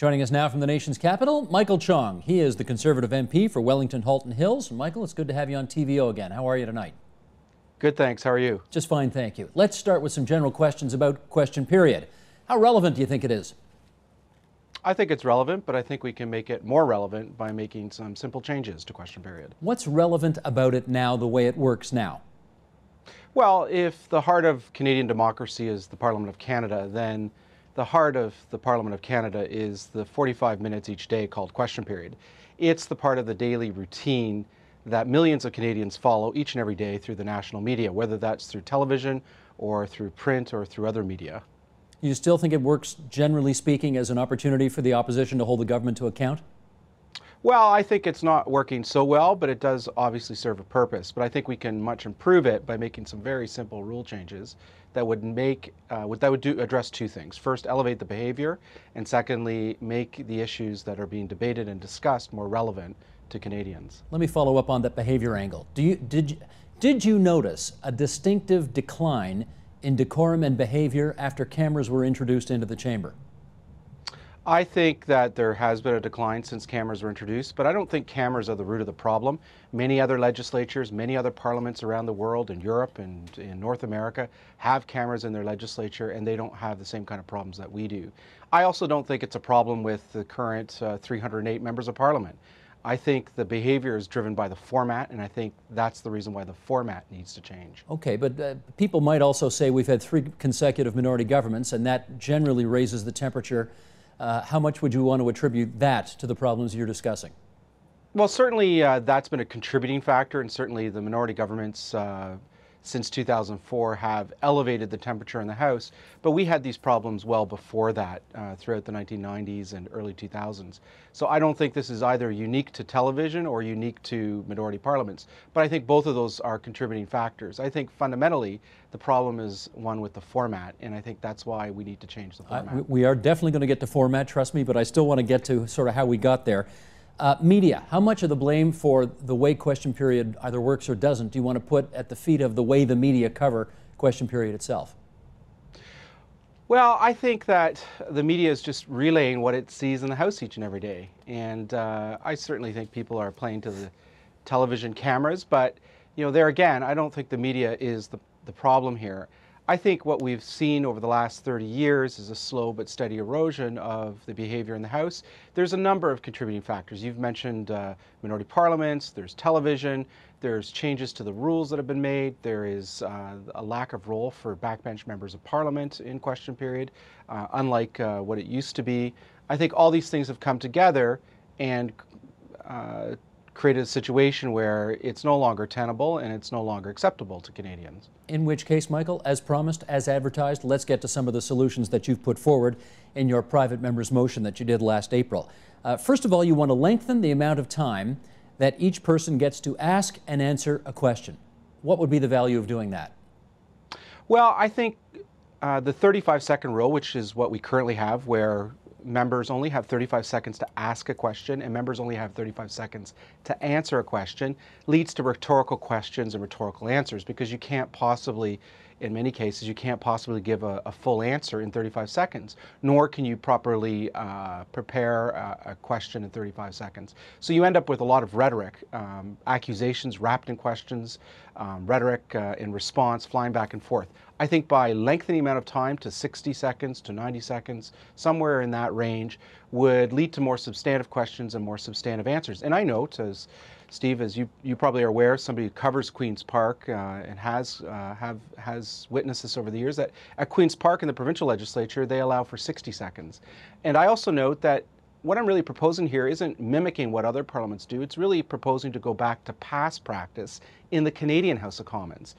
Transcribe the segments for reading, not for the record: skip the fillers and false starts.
Joining us now from the nation's capital, Michael Chong. He is the Conservative MP for Wellington-Halton Hills. Michael, it's good to have you on TVO again. How are you tonight? Good, thanks. How are you? Just fine, thank you. Let's start with some general questions about question period. How relevant do you think it is? I think it's relevant, but I think we can make it more relevant by making some simple changes to question period. What's relevant about it now, the way it works now? Well, if the heart of Canadian democracy is the Parliament of Canada, then the heart of the Parliament of Canada is the 45 minutes each day called question period. It's the part of the daily routine that millions of Canadians follow each and every day through the national media, whether that's through television or through print or through other media. You still think it works, generally speaking, as an opportunity for the opposition to hold the government to account? Well, I think it's not working so well, but it does obviously serve a purpose. But I think we can much improve it by making some very simple rule changes that would address two things. First, elevate the behavior, and secondly, make the issues that are being debated and discussed more relevant to Canadians. Let me follow up on that behavior angle. Did you notice a distinctive decline in decorum and behavior after cameras were introduced into the chamber? I think that there has been a decline since cameras were introduced, but I don't think cameras are the root of the problem. Many other legislatures, many other parliaments around the world, in Europe and in North America, have cameras in their legislature, and they don't have the same kind of problems that we do. I also don't think it's a problem with the current 308 members of parliament. I think the behavior is driven by the format, and I think that's the reason why the format needs to change. Okay, but people might also say we've had 3 consecutive minority governments, and that generally raises the temperature. How much would you want to attribute that to the problems you're discussing? Well, certainly that's been a contributing factor, and certainly the minority governments since 2004 have elevated the temperature in the House, but we had these problems well before that throughout the 1990s and early 2000s. So I don't think this is either unique to television or unique to minority parliaments, but I think both of those are contributing factors. I think fundamentally the problem is one with the format, and I think that's why we need to change the format. We are definitely going to get to format, trust me, but I still want to get to sort of how we got there. Media, how much of the blame for the way question period either works or doesn't do you want to put at the feet of the way the media cover question period itself? Well, I think that the media is just relaying what it sees in the House each and every day. And I certainly think people are playing to the television cameras, but you know, there again, I don't think the media is the problem here. I think what we've seen over the last 30 years is a slow but steady erosion of the behavior in the House. There's a number of contributing factors. You've mentioned minority parliaments, there's television, there's changes to the rules that have been made, there is a lack of role for backbench members of Parliament in question period, unlike what it used to be. I think all these things have come together and created a situation where it's no longer tenable and it's no longer acceptable to Canadians. In which case, Michael, as promised, as advertised, let's get to some of the solutions that you've put forward in your private member's motion that you did last April. First of all, you want to lengthen the amount of time that each person gets to ask and answer a question. What would be the value of doing that? Well, I think the 35-second rule, which is what we currently have, where members only have 35 seconds to ask a question and members only have 35 seconds to answer a question, leads to rhetorical questions and rhetorical answers, because you can't possibly, in many cases, you can't possibly give a full answer in 35 seconds, nor can you properly prepare a question in 35 seconds. So you end up with a lot of rhetoric, accusations wrapped in questions, rhetoric in response, flying back and forth. I think by lengthening the amount of time to 60 seconds to 90 seconds, somewhere in that range, would lead to more substantive questions and more substantive answers. And I note, as Steve, as you probably are aware, somebody who covers Queen's Park and has witnessed this over the years, that at Queen's Park in the provincial legislature, they allow for 60 seconds. And I also note that what I'm really proposing here isn't mimicking what other parliaments do. It's really proposing to go back to past practice in the Canadian House of Commons.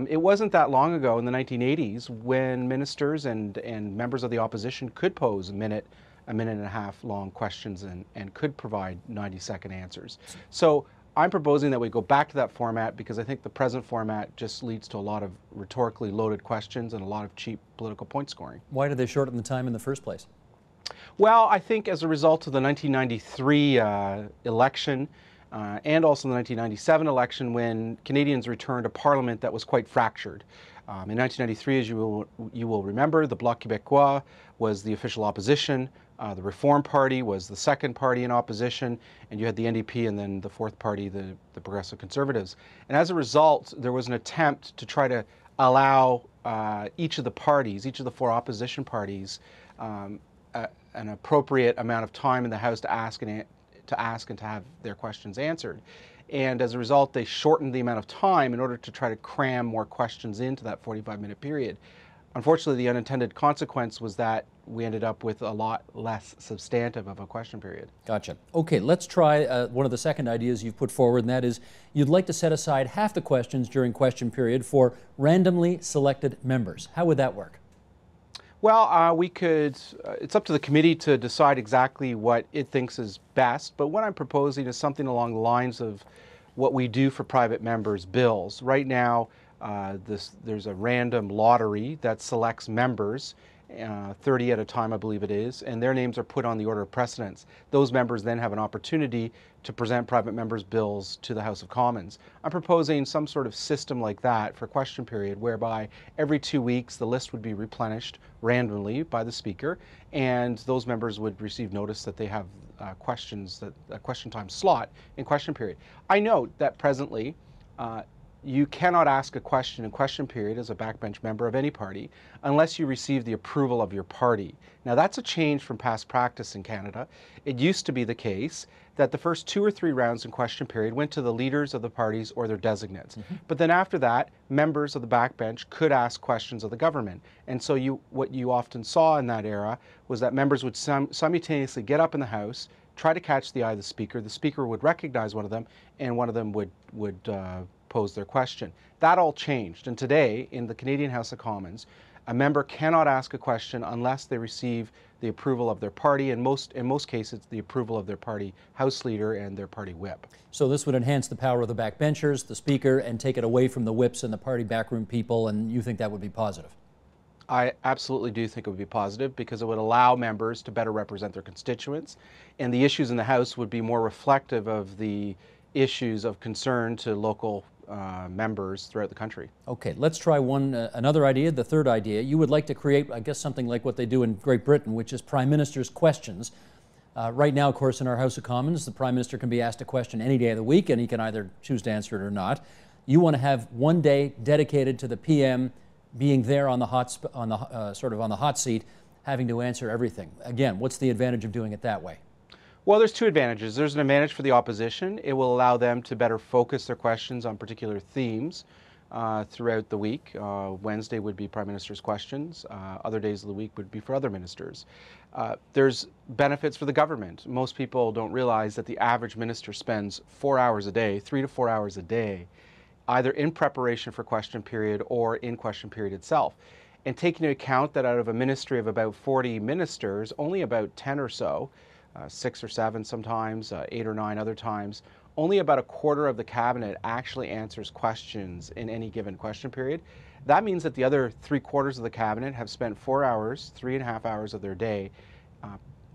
It wasn't that long ago in the 1980s when ministers and members of the opposition could pose a minute and a half long questions and could provide 90-second answers. So I'm proposing that we go back to that format because I think the present format just leads to a lot of rhetorically loaded questions and a lot of cheap political point scoring. Why did they shorten the time in the first place? Well, I think as a result of the 1993 election and also the 1997 election, when Canadians returned a parliament that was quite fractured. In 1993, as you will remember, the Bloc Québécois was the official opposition. The Reform Party was the second party in opposition, and you had the NDP and then the fourth party, the Progressive Conservatives. And as a result, there was an attempt to try to allow each of the parties, each of the four opposition parties, an appropriate amount of time in the House to ask and to have their questions answered. And as a result, they shortened the amount of time in order to try to cram more questions into that 45-minute period. Unfortunately, the unintended consequence was that we ended up with a lot less substantive of a question period. Gotcha. Okay, let's try one of the second ideas you've put forward, and that is you'd like to set aside half the questions during question period for randomly selected members. How would that work? Well, we could, it's up to the committee to decide exactly what it thinks is best, but what I'm proposing is something along the lines of what we do for private members' bills. Right now, there's a random lottery that selects members, 30 at a time, I believe it is, and their names are put on the order of precedence. Those members then have an opportunity to present private members' bills to the House of Commons. I'm proposing some sort of system like that for question period, whereby every 2 weeks the list would be replenished randomly by the Speaker, and those members would receive notice that they have questions, a question time slot in question period. I note that presently you cannot ask a question in question period as a backbench member of any party unless you receive the approval of your party. Now that's a change from past practice in Canada. It used to be the case that the first 2 or 3 rounds in question period went to the leaders of the parties or their designates. But then after that, members of the backbench could ask questions of the government. And so what you often saw in that era was that members would simultaneously get up in the House, try to catch the eye of the Speaker would recognize one of them, and one of them would pose their question. That all changed, and today in the Canadian House of Commons, a member cannot ask a question unless they receive the approval of their party, and in most cases the approval of their party House Leader and their party whip. So this would enhance the power of the backbenchers, the Speaker, and take it away from the whips and the party backroom people, and you think that would be positive? I absolutely do think it would be positive because it would allow members to better represent their constituents, and the issues in the House would be more reflective of the issues of concern to local members throughout the country. Okay, let's try another idea, the third idea. You would like to create, I guess, something like what they do in Great Britain, which is Prime Minister's questions. Right now, of course, in our House of Commons, the Prime Minister can be asked a question any day of the week, and he can either choose to answer it or not. You want to have one day dedicated to the PM being there on the hot seat, having to answer everything. Again, what's the advantage of doing it that way? Well, there's 2 advantages. There's an advantage for the opposition. It will allow them to better focus their questions on particular themes throughout the week. Wednesday would be Prime Minister's questions. Other days of the week would be for other ministers. There's benefits for the government. Most people don't realize that the average minister spends 4 hours a day, 3 to 4 hours a day, either in preparation for question period or in question period itself. And taking into account that out of a ministry of about 40 ministers, only about 10 or so, 6 or 7 sometimes, 8 or 9 other times, only about a quarter of the cabinet actually answers questions in any given question period. That means that the other 3/4 of the cabinet have spent 4 hours, 3.5 hours of their day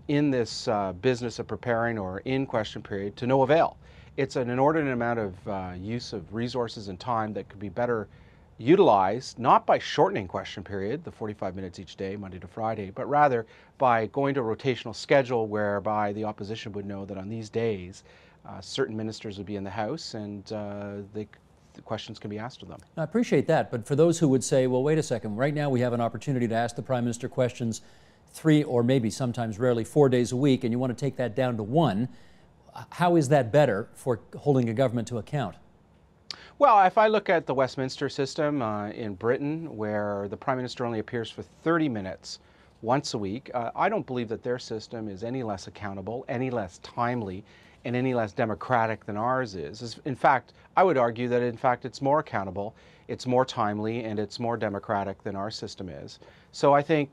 in this business of preparing or in question period to no avail. It's an inordinate amount of use of resources and time that could be better utilized, not by shortening question period, the 45 minutes each day, Monday to Friday, but rather by going to a rotational schedule whereby the opposition would know that on these days certain ministers would be in the House and the questions can be asked of them. I appreciate that, but for those who would say, well, wait a second, right now we have an opportunity to ask the Prime Minister questions 3 or maybe sometimes rarely 4 days a week, and you want to take that down to 1, how is that better for holding a government to account? Well, if I look at the Westminster system in Britain, where the Prime Minister only appears for 30 minutes once a week, I don't believe that their system is any less accountable, any less timely, and any less democratic than ours is. In fact, I would argue that in fact it's more accountable, it's more timely, and it's more democratic than our system is. So I think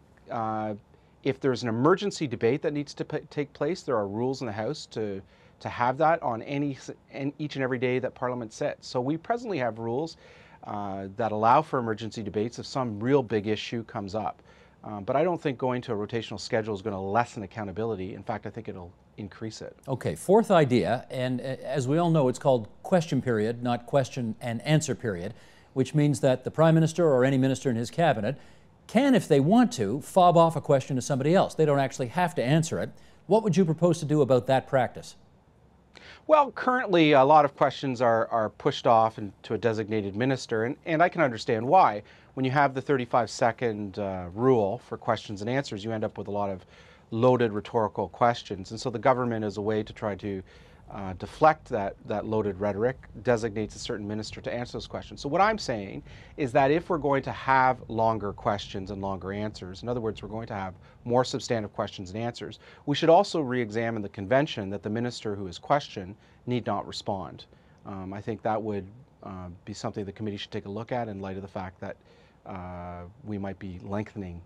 if there's an emergency debate that needs to take place, there are rules in the House to have that on each and every day that Parliament sits. So we presently have rules that allow for emergency debates if some real big issue comes up. But I don't think going to a rotational schedule is going to lessen accountability. In fact, I think it'll increase it. Okay, fourth idea, and as we all know, it's called question period, not question and answer period. which means that the Prime Minister or any minister in his cabinet can, if they want to, fob off a question to somebody else. They don't actually have to answer it. What would you propose to do about that practice? Well, currently a lot of questions are pushed off to a designated minister, and I can understand why. When you have the 35-second rule for questions and answers, you end up with a lot of loaded rhetorical questions. And so the government, as a way to try to deflect that loaded rhetoric, designates a certain minister to answer those questions. So what I'm saying is that if we're going to have longer questions and longer answers, in other words, we're going to have more substantive questions and answers, we should also re-examine the convention that the minister who is questioned need not respond. I think that would be something the committee should take a look at in light of the fact that we might be lengthening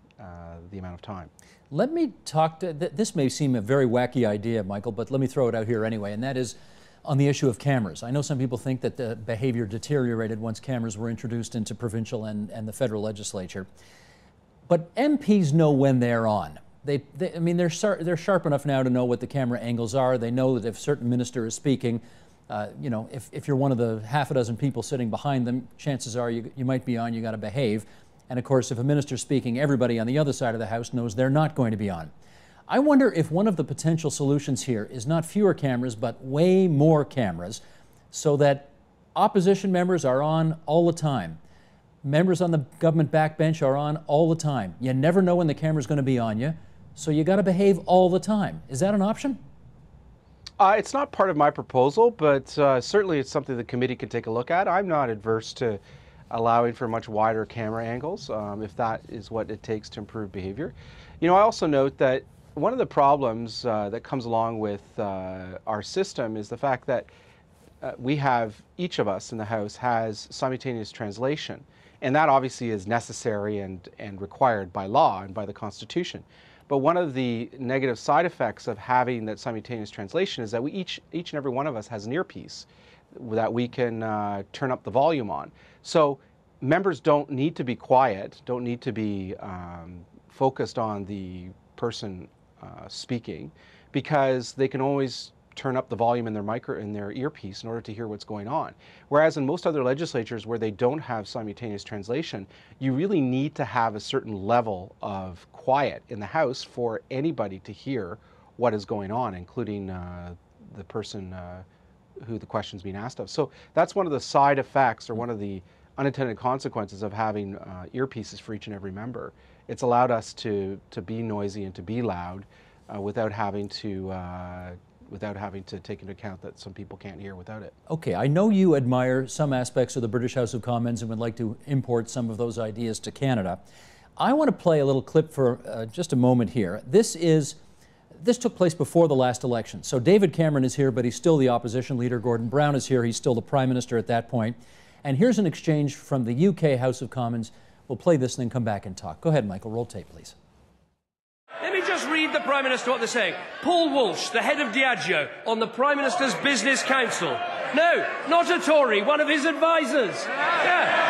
the amount of time. Let me talk to, this may seem a very wacky idea, Michael, but let me throw it out here anyway, and that is on the issue of cameras. I know some people think that the behavior deteriorated once cameras were introduced into provincial and the federal legislature, but MPs know when they're on. I mean, they're sharp enough now to know what the camera angles are. They know that if a certain minister is speaking, you know, if you're one of the half a dozen people sitting behind them, chances are you might be on, you got to behave. And of course, if a minister's speaking, everybody on the other side of the House knows they're not going to be on. I wonder if one of the potential solutions here is not fewer cameras, but way more cameras, so that opposition members are on all the time. Members on the government backbench are on all the time. You never know when the camera's going to be on you, so you got to behave all the time. Is that an option? It's not part of my proposal, but certainly it's something the committee can take a look at. I'm not adverse to allowing for much wider camera angles, if that is what it takes to improve behavior. You know, I also note that one of the problems that comes along with our system is the fact that each of us in the House has simultaneous translation, and that obviously is necessary and required by law and by the Constitution. But one of the negative side effects of having that simultaneous translation is that each and every one of us has an earpiece that we can turn up the volume on. So members don't need to be quiet, don't need to be focused on the person speaking, because they can always turn up the volume in their earpiece in order to hear what's going on. Whereas in most other legislatures where they don't have simultaneous translation, you really need to have a certain level of quiet in the House for anybody to hear what is going on, including the person who the question's being asked of. So that's one of the side effects, or one of the unintended consequences of having earpieces for each and every member. It's allowed us to be noisy and to be loud without having to take into account that some people can't hear without it. Okay, I know you admire some aspects of the British House of Commons and would like to import some of those ideas to Canada. I want to play a little clip for just a moment here. This took place before the last election. So David Cameron is here, but he's still the opposition leader. Gordon Brown is here. He's still the Prime Minister at that point. And here's an exchange from the UK House of Commons. We'll play this and then come back and talk. Go ahead, Michael. Roll tape, please. Let me just read the Prime Minister what they're saying. Paul Walsh, the head of Diageo, on the Prime Minister's Business Council. No, not a Tory, one of his advisors. Yeah.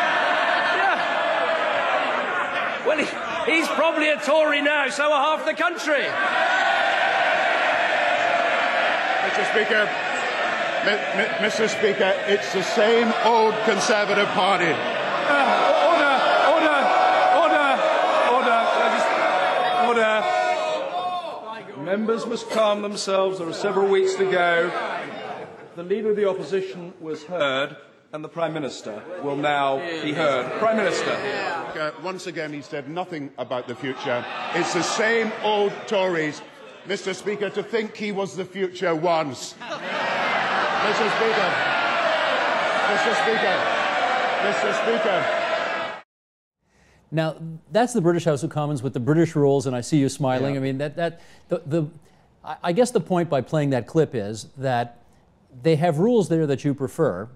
Well, he's probably a Tory now, so are half the country. Mr. Speaker, it's the same old Conservative Party. Order. Members must calm themselves. There are several weeks to go. The Leader of the Opposition was heard, and the Prime Minister will now be heard. Prime Minister. Once again, he said nothing about the future. It's the same old Tories. Mr. Speaker, to think he was the future once. Mr. Speaker. Now, that's the British House of Commons with the British rules, and I see you smiling. Yeah. I mean, I guess the point by playing that clip is that they have rules there that you prefer,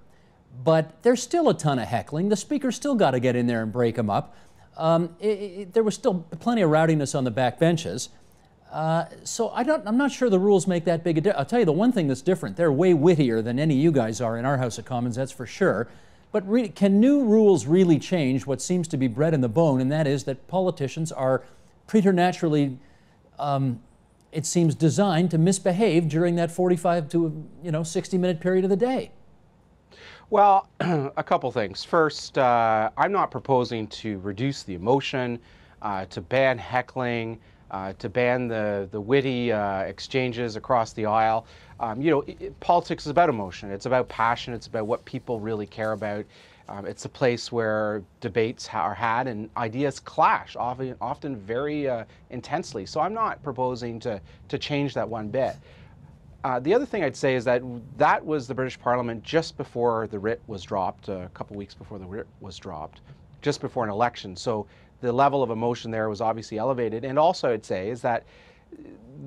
but there's still a ton of heckling. The Speaker's still got to get in there and break them up. There was still plenty of rowdiness on the back benches. So I'm not sure the rules make that big a difference. I'll tell you the one thing that's different. They're way wittier than any of you guys are in our House of Commons, that's for sure. But really, can new rules really change what seems to be bred in the bone, and that is that politicians are preternaturally, it seems, designed to misbehave during that 45 to 60-minute period of the day? Well, a couple things. First, I'm not proposing to reduce the emotion, to ban heckling, to ban the witty exchanges across the aisle. Politics is about emotion. It's about passion. It's about what people really care about. It's a place where debates are had and ideas clash, often very intensely. So I'm not proposing to change that one bit. The other thing I'd say is that was the British Parliament just before the writ was dropped, a couple weeks before the writ was dropped, just before an election. So the level of emotion there was obviously elevated. And also I'd say is that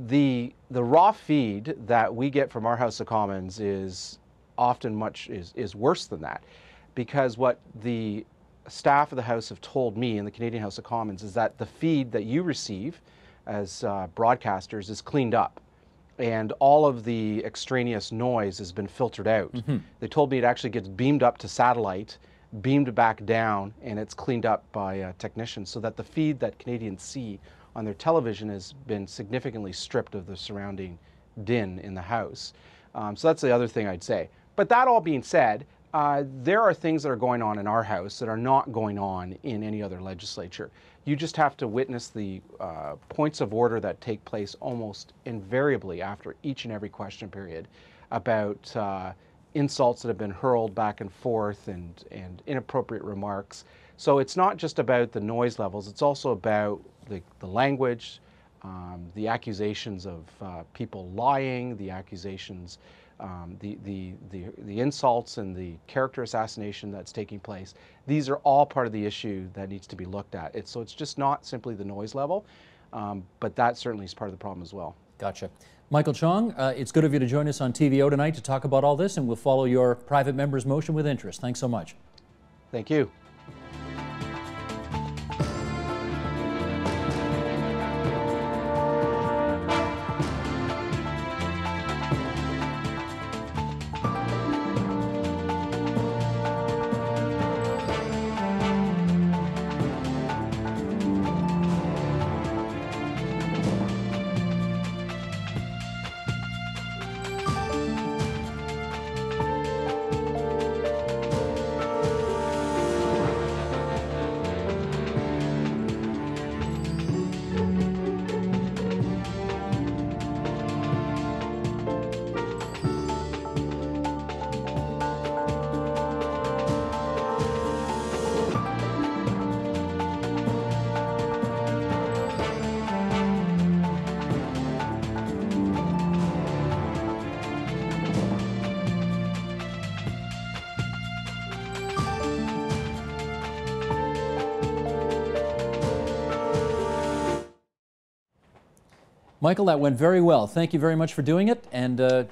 the raw feed that we get from our House of Commons is often is worse than that, because what the staff of the House have told me in the Canadian House of Commons is that the feed that you receive as broadcasters is cleaned up, and all of the extraneous noise has been filtered out. They told me it actually gets beamed up to satellite, beamed back down, and it's cleaned up by technicians, so that the feed that Canadians see on their television has been significantly stripped of the surrounding din in the House. So that's the other thing I'd say. But that all being said, there are things that are going on in our House that are not going on in any other legislature. You just have to witness the points of order that take place almost invariably after each and every question period about insults that have been hurled back and forth and inappropriate remarks. So it's not just about the noise levels, it's also about the language, the accusations of people lying, the accusations, the insults and the character assassination that's taking place. These are all part of the issue that needs to be looked at. So it's just not simply the noise level, but that certainly is part of the problem as well. Gotcha. Michael Chong, it's good of you to join us on TVO tonight to talk about all this, and we'll follow your private member's motion with interest. Thanks so much. Thank you. Michael, that went very well. Thank you very much for doing it. And